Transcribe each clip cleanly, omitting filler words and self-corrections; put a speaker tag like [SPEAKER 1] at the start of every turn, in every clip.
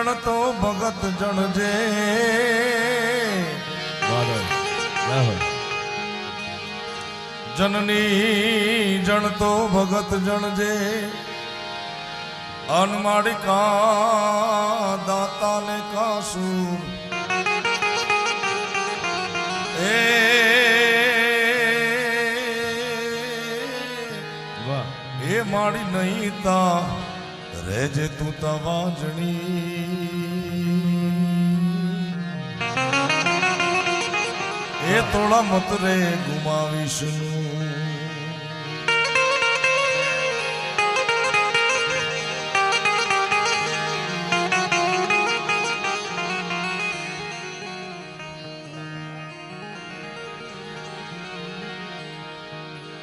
[SPEAKER 1] જણ તો ભગત જણજે જનની જણ તો ભગત જણજે અનમાડિકા દાતા ને કાસુર એ માડી નહીં તા રેજે તું તા વાજણી એ થોડા મત રે ગુમાવીશ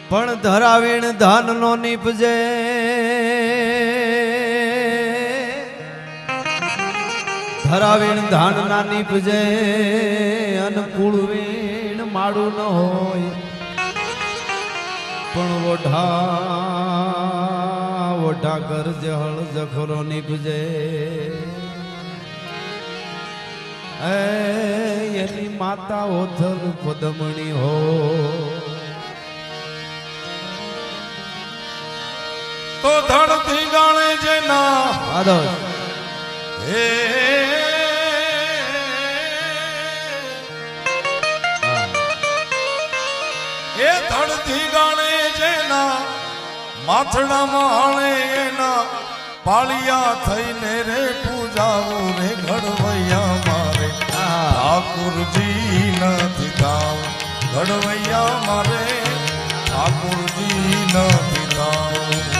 [SPEAKER 2] પણ ધરાવીણ ધાન નો નીપજે ધરાવીણ ધાન ના નીપજે અનુકૂળ વીણ માડું ન હોય પણ ઓઢા કરજે હળ જખરો નીપજે એની માતા ઓથલ પદમણી હો
[SPEAKER 1] તો ધડતી ગાણે જેના
[SPEAKER 2] આદર્શ
[SPEAKER 1] હે એ ધડતી ગાણે જેના માથડામાં હાણે એના પાળિયા થઈને રે પૂજાવું રે ઘડવૈયા મારે ઠાકુરજી નથી ગામ ઘડવૈયા મારે ઠાકુરજી નથી ગામ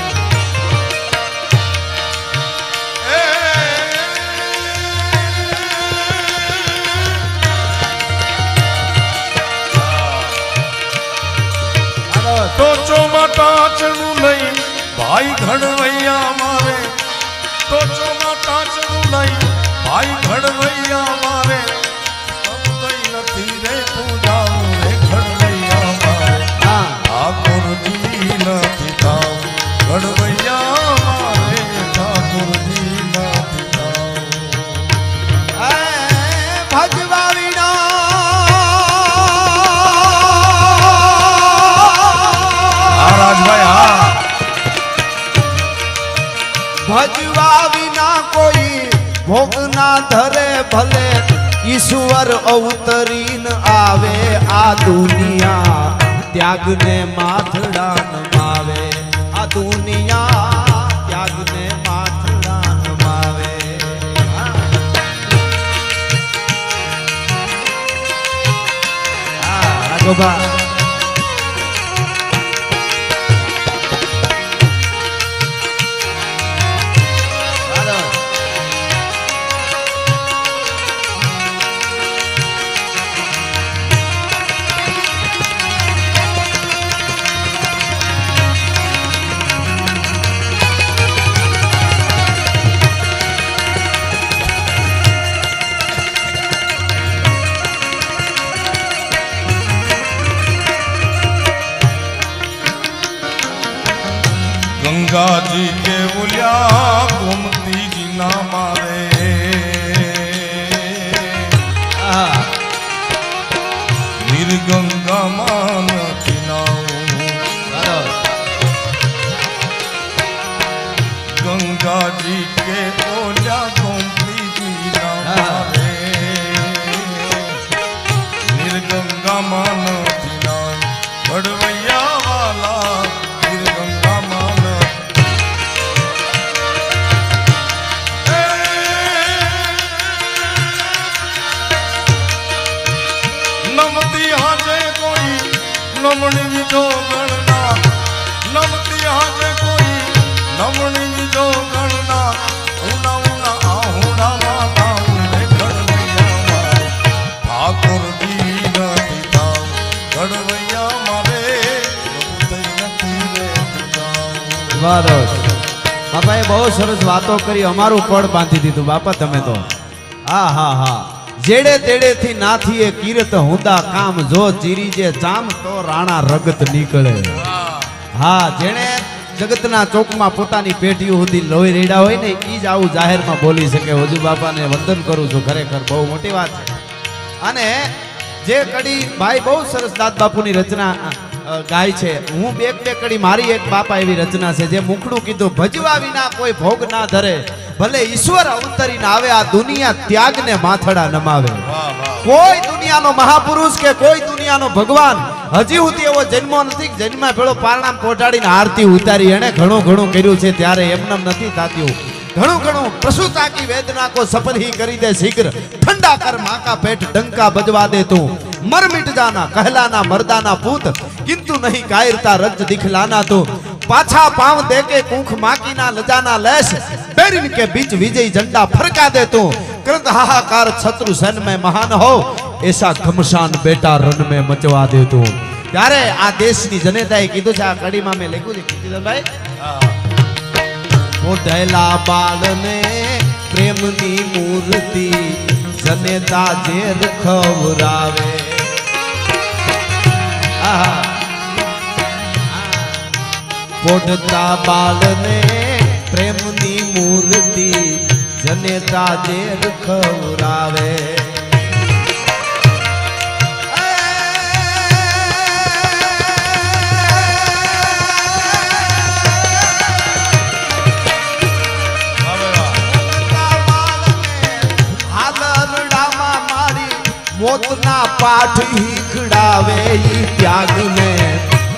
[SPEAKER 1] ટોચોમાં ટાચનું લઈ ભાઈ ઘડવૈયા મારે ટોચોમાં ટાચનું લઈ ભાઈ ઘડવૈયા મારે કઈ નથી રે પૂજાવું રે ઘડવૈયા મારે ઠાકોરજી નથી થાવ ઘડવૈયા મારે ઠાકોરજી નથી થાવ
[SPEAKER 2] ભજવા વિના ભજવા વિના કોઈ ભોગ ના ધરે ભલે ઈશ્વર અવતરીન આવે આ દુનિયા ત્યાગ ને માથડા નમાવે આ દુનિયા ત્યાગ ને માથડા નમાવે રાજોભા
[SPEAKER 1] गंगा जी के बोलिया गोमती जी ना मारे निर्गंगा मान गंगा जी के बोलिया गोमती जी ना मारे निर्गंगा मान बड़वैया वाला निर्गंगा मान नमती हाजे कोई नमणी विजो गणना नमती हाजे कोई नमणी विजो गणना उना उना आहुड़ा माना उने घड़वैया मारे ठाकुर जी नहीं थाव घड़वैया मारे नहीं रे
[SPEAKER 2] बापाए બહુ સરસ વાતો કરી અમારું પડ બાંધી દીધું બાપા તમે તો હા હા હા જેડે તેડે થી નાથીએ કીર્ત હુંદા કામ જો ચીરી જે ચામ તો રાણા રગત નીકળે હા જેણે જગતના ચોકમાં પોતાની પેઢીઓ સુધી લોહી રેડા હોય ને ઈ જ આવું જાહેરમાં બોલી શકે. હજુ બાપાને વંદન કરું છું, ખરેખર બહુ મોટી વાત છે. અને જે કડી ભાઈ બહુ સરસ દાદ બાપુની રચના ગાય છે. હું બે કડી મારી એક બાપા એવી રચના છે જે મુખડું કીધું ભજવા વિના કોઈ ભોગ ના ધરે, ભલે ઈશ્વર અવતરીને આવે આ દુનિયા ત્યાગને માથડા નમાવે. કોઈ દુનિયાનો મહાપુરુષ કે કોઈ દુનિયાનો ભગવાન હજી સુધી એવો જન્મો નથી કે જન્મમાં પેલો પારણામ પહોંચાડીને આરતી ઉતારી. એને ઘણું ઘણું કર્યું છે ત્યારે એમનેમ નથી થાતું. ઘણું ઘણું પ્રસુતા કી વેદના કો સફल ही કરી દે શીઘ્ર, ઠંડા કર मां का पेट डंका बजवा दे तू, मर मिट जाना कहलाना मर्दाना पूत, किंतु नहीं कायरता रज दिखलाना तू, पाछा पांव दे के कूख माकी ना लजाना लेस, बैरिन के बीच विजय झंडा फरका दे तू, कृत हाहाकार शत्रु सैन में महान हो, ऐसा घमसान बेटा रन में मचवा दे तू. ત્યારે આ દેશની જનતાએ કીધું છે, આ કડીમાં મેં લખ્યું છે કીર્તિદાનભાઈ, ઓઢેલા બાળને પ્રેમની મૂર્તિ જનેતા ઝેર ખવરાવે. પોઢતા બાળને પ્રેમની મૂર્તિ જનેતા ઝેર ખવરાવે. મોતના પાઠ હીખડાવે ઈ ત્યાગને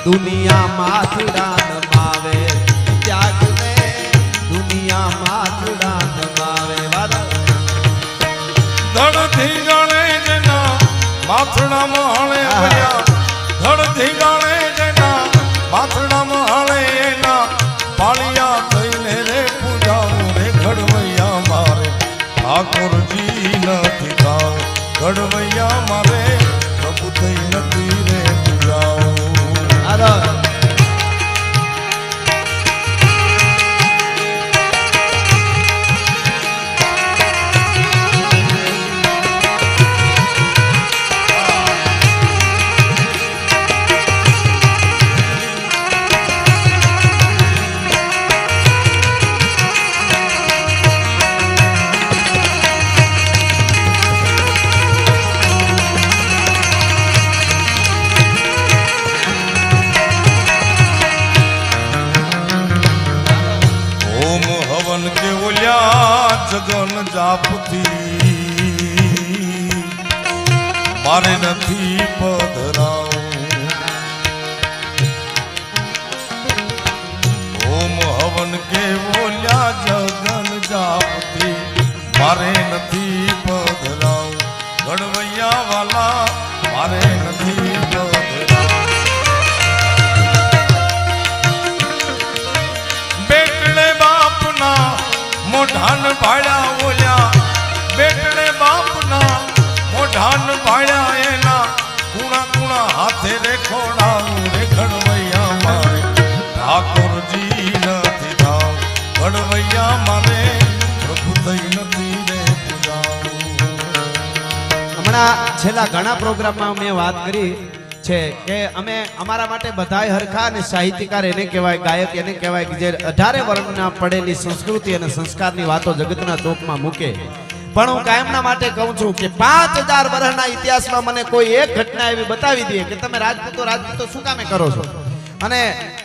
[SPEAKER 2] દુનિયા માથડા નમાવે, ત્યાગને દુનિયા માથડા નમાવે.
[SPEAKER 1] ધડથી ગણે જેના માથડા મહાળે વયા, ધડથી ગણે જેના માથડા મહાળે એના પાળિયા થઈને રે પૂજાવું રે ઘડવૈયા મારે ઠાકોરજી નથી થાવ, ઘડવૈયા મારે પ્રભુ થઈ નથી રે પૂજાવું. કે ઓલ્યા જગન જાપથી મારે નથી પધરાવું, ઓમ હવન કે ઓલ્યા જગન જાપથી મારે નથી પધરાવું, ઘડવૈયા વાલા મારે નથી પધરાવું. બેટલે બાપના મોઢાન ભાળ્યા ઓલ્યા, બેટલે બાપના મોઢાન ભાળ્યા એના કુણા કુણા હાથે રે ખોડાવું રે ઘડવૈયા મારે ઠાકોરજી નથી થાવ, ઘડવૈયા મારે પ્રભુ થઈ નથી રે પૂજાવું.
[SPEAKER 2] હમણાં છેલ્લા ઘણા પ્રોગ્રામમાં મેં વાત કરી છે કે અમે અમારા માટે બધાય હરખા અને સાહિત્યકાર એને કહેવાય, ગાયક એને કહેવાય કે જે 18 વર્ણના પડેલી સંસ્કૃતિ અને સંસ્કારની વાતો જગતના ચોકમાં મૂકે. પણ હું કાયમના માટે કહું છું કે 5000 વર્ષના ઇતિહાસમાં મને કોઈ એક ઘટના એવી બતાવી દે કે તમે રાજપૂતો શું કામે કરો છો, અને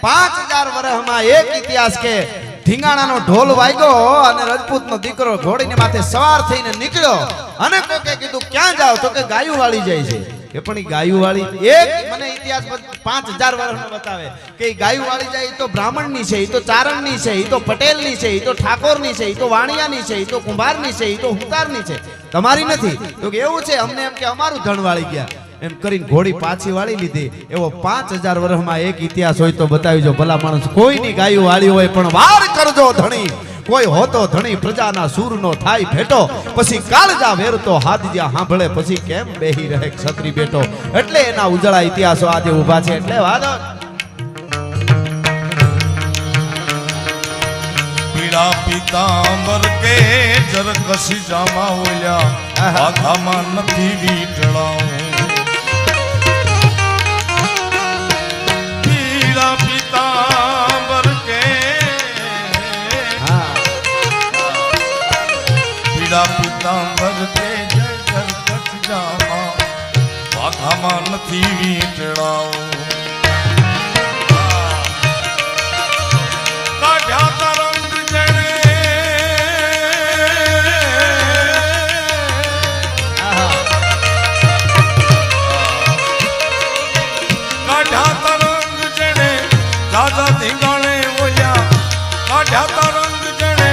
[SPEAKER 2] 5000 વર્ષમાં એક ઇતિહાસ કે ધીંગાણાનો ઢોલ વાગ્યો અને રજપૂતનો દીકરો ઘોડીને માથે સવાર થઈને નીકળ્યો અને કોકે કીધું ક્યાં જાવ તો કે ગાયું વાળી જાય છે. એ પણ ઈ ગાયું વાળી એક મને ઇતિહાસ 5000 વર્ષનો બતાવે કે ઈ ગાયું વાળી જાય, ઈ તો બ્રાહ્મણની છે, ઈ તો ચારણની છે, ઈ તો પટેલની છે, ઈ તો ઠાકોરની છે, ઈ તો વાણિયાની છે, ઈ તો કુંભારની છે, ઈ તો હુતારની છે, તમારી નથી. તો કે એવું છે, અમને એમ કે અમારું ધણ વાળી ગયા એમ કરીને ઘોડી પાછી વાળી લીધી. એવો 5000 વર્ષમાં એક ઇતિહાસ હોય તો બતાવીજો. ભલા માણસ કોઈની ગાયું વાળી હોય પણ વાર કરજો ધણી, કોઈ હોતો ધણી પ્રજાના સૂરનો થાય ભેટો, પછી કાળજા વેરતો હાદજ્યા સાંભળે પછી કેમ બેહી રહે ક્ષત્રિય બેટો. એટલે એના ઉજળા ઇતિહાસો આજે ઊભા છે. એટલે વાદો
[SPEAKER 1] પીળા પીતાંબર કે જરકસી જામા ઓલ્યા આધામાં નથી વીટળાવું, પીળા પીતાંબર કે પીળા પિતાંબર તે જય જરકટ જામા વાઘામાં નથી વીંટળાઓ કાઢ્યા તરંગ જણે કાઢ્યા તરંગ જણે દાદા ધીંગાણે ઓયા કાઢ્યા તરંગ જણે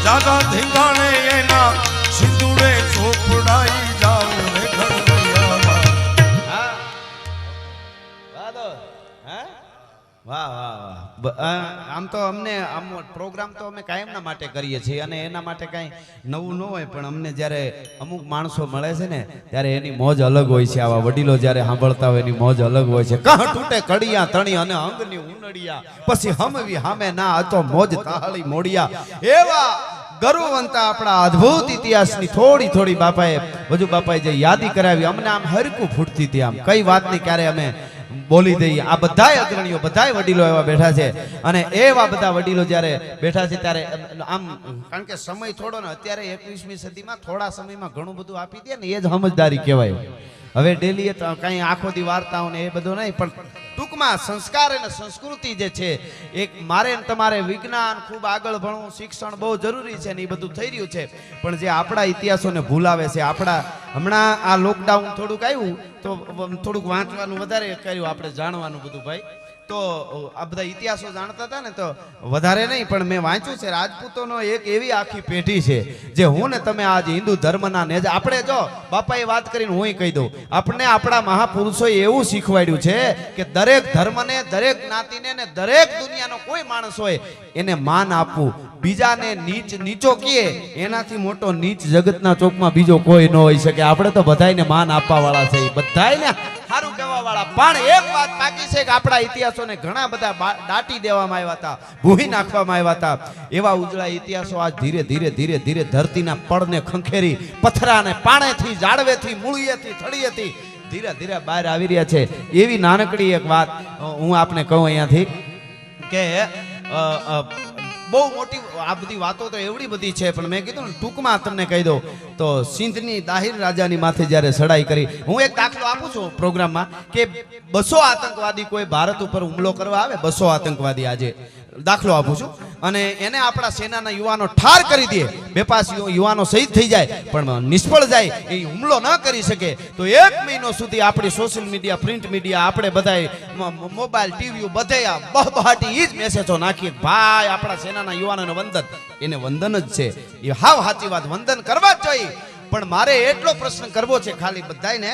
[SPEAKER 1] દાદા ધીંગાણે એના સિંદુડે ચોપડાઈ જાવ રે ઘરડિયામાં
[SPEAKER 2] વાહ વાહ વાહ આમ તો અમને આમ પ્રોગ્રામ તો અમે કાયમના માટે કરીએ છીએ અને એના માટે કાંઈ નવું ન હોય પણ અમને જ્યારે અમુક માણસો મળે છે ને ત્યારે એની મોજ અલગ હોય છે આવા વડીલો જ્યારે સાંભળતા હોય એની મોજ અલગ હોય છે કાં તૂટે કડિયા તણી અને અંગની ઉનડિયા પછી હમવી હામે ના હતો મોજ તાહળી મોડિયા એવા ગરુવંતા આપણા અદ્ભુત ઇતિહાસની થોડી થોડી બાપાએ વધુ બાપાએ જે યાદી કરાવી અમને આમ હરકું ફૂટતી હતી આમ કઈ વાતની ક્યારે અમે બોલી દઈએ આ બધાય અગ્રણીઓ બધાય વડીલો એવા બેઠા છે અને એવા બધા વડીલો જ્યારે બેઠા છે ત્યારે આમ કારણ કે સમય થોડો ને અત્યારે 21મી સદીમાં થોડા સમયમાં ઘણું બધું આપી દે ને એ જ સમજદારી કહેવાય હવે ડેલી કઈ આખો દી વાર્તાઓ ને એ બધું નહીં પણ ટૂંકમાં સંસ્કાર અને સંસ્કૃતિ જે છે એક મારે ને તમારે વિજ્ઞાન ખૂબ આગળ ભણવું શિક્ષણ બહુ જરૂરી છે ને એ બધું થઈ રહ્યું છે પણ જે આપણા ઇતિહાસોને ભૂલાવે છે આપણા હમણાં આ લોકડાઉન થોડુંક આવ્યું તો થોડુંક વાંચવાનું વધારે કર્યું આપણે જાણવાનું બધું ભાઈ તો આ બધા ઇતિહાસો જાણતા હતા ને તો વધારે નહીં પણ મેં વાંચ્યું છે રાજપૂતોનો એક એવી આખી પેઢી છે જે હું ને તમે આજ હિન્દુ ધર્મના નેજ આપણે જો બાપાએ વાત કરીને હું કહી દઉં આપણે આપણા મહાપુરુષોએ એવું શીખવાડ્યું છે કે દરેક ધર્મને દરેક જ્ઞાતિને ને દરેક દુનિયાનો કોઈ માણસ હોય એને માન આપવું બીજાને નીચો કીએ એનાથી મોટો નીચ જગતના ચોકમાં બીજો કોઈ ન હોઈ શકે આપણે તો બધાયને માન આપવા વાળા છે બધાયને સારું કહેવા વાળા પણ એક વાત બાકી છે કે આપણા ઇતિહાસોને ઘણા બધા દાટી દેવામાં આવ્યા હતા ભૂહી નાખવામાં આવ્યા હતા એવા ઉજળા ઇતિહાસો આજ ધીરે ધીરે ધીરે ધીરે ધરતીના પડને ખંખેરી પથરાને પાણેથી ઝાડવેથી મૂળિયેથી થળિયેથી ધીરે ધીરે બહાર આવી રહ્યા છે એવી નાનકડી એક વાત હું આપને કહું અહીંયાથી કે બહુ મોટી આ બધી વાતો તો એવડી બધી છે પણ મેં કીધું ને ટૂંકમાં તમને કહી દઉં તો સિંધની દાહિર રાજાની માથે જ્યારે ચડાઈ કરી હું એક દાખલો આપું છું પ્રોગ્રામમાં કે 200 આતંકવાદી કોઈ ભારત ઉપર હુમલો કરવા આવે 200 આતંકવાદી આજે દાખલો આપું છું અને એને આપણા સેનાના યુવાનો ઠાર કરી દે બેપાસ યુવાનો શહીદ થઈ જાય પણ નિષ્ફળ જાય એ હુમલો ન કરી શકે તો 1 મહિનો સુધી આપણી સોશિયલ મીડિયા પ્રિન્ટ મીડિયા આપણે બધાય મોબાઈલ ટીવી બધે બહબહાટી એ જ મેસેજો નાખીએ ભાઈ આપણા સેનાના યુવાનોને વંદન એને વંદન જ છે એ હાવ સાચી વાત વંદન કરવા જ જોઈએ પણ મારે એટલો પ્રશ્ન કરવો છે ખાલી બધાને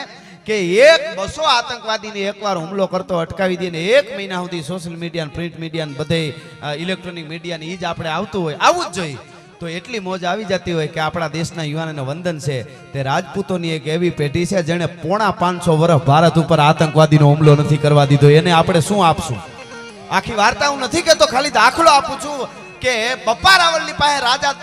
[SPEAKER 2] કે 200 આતંકવાદીને એકવાર હુમલો કરતો અટકાવી દે ને 1 મહિના સુધી સોશિયલ મીડિયા પ્રિન્ટ મીડિયા બધે ઇલેક્ટ્રોનિક મીડિયા એ જ આપણે આવતું હોય આવું જ જોઈએ તો એટલી મોજ આવી જતી હોય કે આપણા દેશના યુવાનોને વંદન છે તે રાજપૂતોની એક એવી પેઢી છે જેણે 550 વર્ષ ભારત ઉપર આતંકવાદીનો હુમલો નથી કરવા દીધો એને આપણે શું આપશું આખી વાર્તા હું નથી કહેતો ખાલી દાખલો આપું છું કે બપ્પા રાવલની પાસે રાજા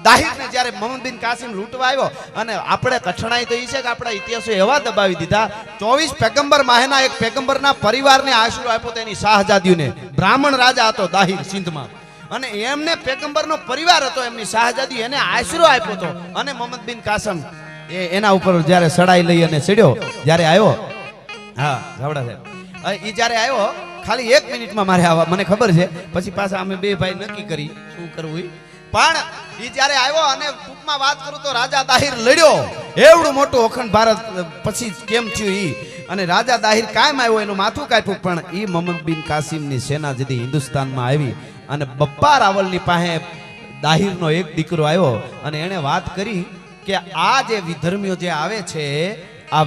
[SPEAKER 2] દાહિરને જ્યારે મોહમ્મદ બિન કાસિમ લૂંટવા આવ્યો અને આપણે કઠણાઈ તો એ છે કે આપણા ઇતિહાસો એવા દબાવી દીધા 24 પેગમ્બર માહેના એક પેગમ્બરના પરિવારને આશરો આપ્યો તેની શાહજાદીઓને બ્રાહ્મણ રાજા હતો દાહિર સિંધમાં અને એમને પેગમ્બરનો પરિવાર હતો એમની શાહજાદી એને આશરો આપ્યો હતો અને મોહમ્મદ બિન કાસિમ એના ઉપર જ્યારે ચડાઈ લઈ અને ચડ્યો જ્યારે આવ્યો હા ઝાવડા સાહેબ એ જ્યારે આવ્યો ખાલી 1 મિનિટમાં મારે આવવા મને ખબર છે પછી પાછા અમે બે ભાઈ નક્કી કરી શું કરવું પણ એ જ્યારે આવ્યો અને ટૂંકમાં વાત કરું તો રાજા દાહિર લડ્યો એવડું મોટું અખંડ ભારત પછી કેમ થયું ઈ અને રાજા દાહિર કાયમ આવ્યો એનું માથું કાપ્યું પણ ઈ મોહમ્મદ બિન કાસિમની સેના જેથી હિન્દુસ્તાનમાં આવી અને બપ્પા રાવલની પાસે દાહિરનો એક દીકરો આવ્યો અને એણે વાત કરી કે આ જે વિધર્મીઓ જે આવે છે આ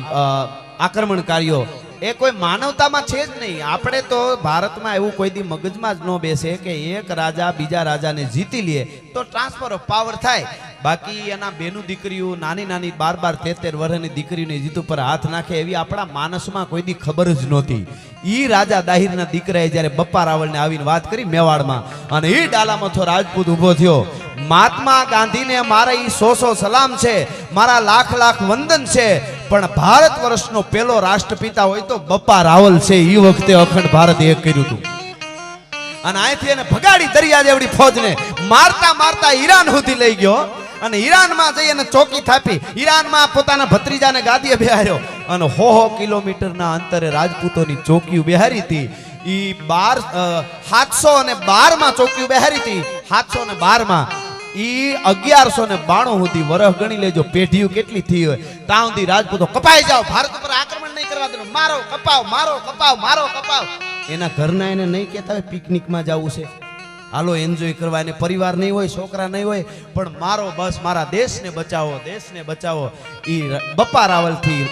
[SPEAKER 2] આક્રમણકારીઓ એ કોઈ માનવતામાં છે જ નહીં આપણે તો ભારતમાં એવું કોઈ દી મગજમાં જ ન બેસે કે એક રાજા બીજા રાજાને જીતી લે તો ટ્રાન્સફર ઓફ પાવર થાય બાકી એના બેનું દીકરીઓ નાની નાની 12-13 વર્ષની દીકરીઓની જીત ઉપર હાથ નાખે એવી આપણા માનસમાં કોઈ દી ખબર જ નહોતી ઈ રાજા દાહિરના દીકરાએ જ્યારે બપ્પા રાવળને આવીને વાત કરી મેવાડમાં અને ઈ ડાલામથો રાજપૂત ઊભો થયો મહાત્મા ગાંધીને મારા ઈ 100 સલામ છે મારા લાખ વંદન છે પણ ભારત વર્ષનો પહેલો રાષ્ટ્રપિતા હોય તો બપ્પા રાવલ છે ઈ વખતે અખંડ ભારત એક કર્યું હતું અને અહીંથી એને ભગાડી દરિયા જેવડી ફોજને મારતા મારતા ઈરાન સુધી લઈ ગયો અને ઈરાનમાં જઈ અને ચોકી થાપી. ઈરાનમાં પોતાના ભત્રીજાને ગાદીએ બેહાર્યો અને 100 કિલોમીટરના અંતરે રાજપૂતોની ચોકીઓ બેહારી હતી. ઈ 712 માં ચોકીઓ બેહારી હતી. 712 માં ઈ 1192 સુધી વરહ ગણી લેજો, પેઢીઓ કેટલી થઈ હોય. ત્યાં સુધી રાજપૂતો કપાઈ જાઓ, ભારત ઉપર આક્રમણ નહીં કરવા દેવાનું, મારો કપાવ, મારો કપાવ, મારો કપાવ. એના ઘરના એને નહીં કહેતા હોય પિકનિકમાં જવું છે, હાલો એન્જોય કરવા, એને પરિવાર નહીં હોય, છોકરા નહીં હોય, પણ મારો બસ મારા દેશને બચાવો, દેશને બચાવો. ઈ બપ્પા રાવલથી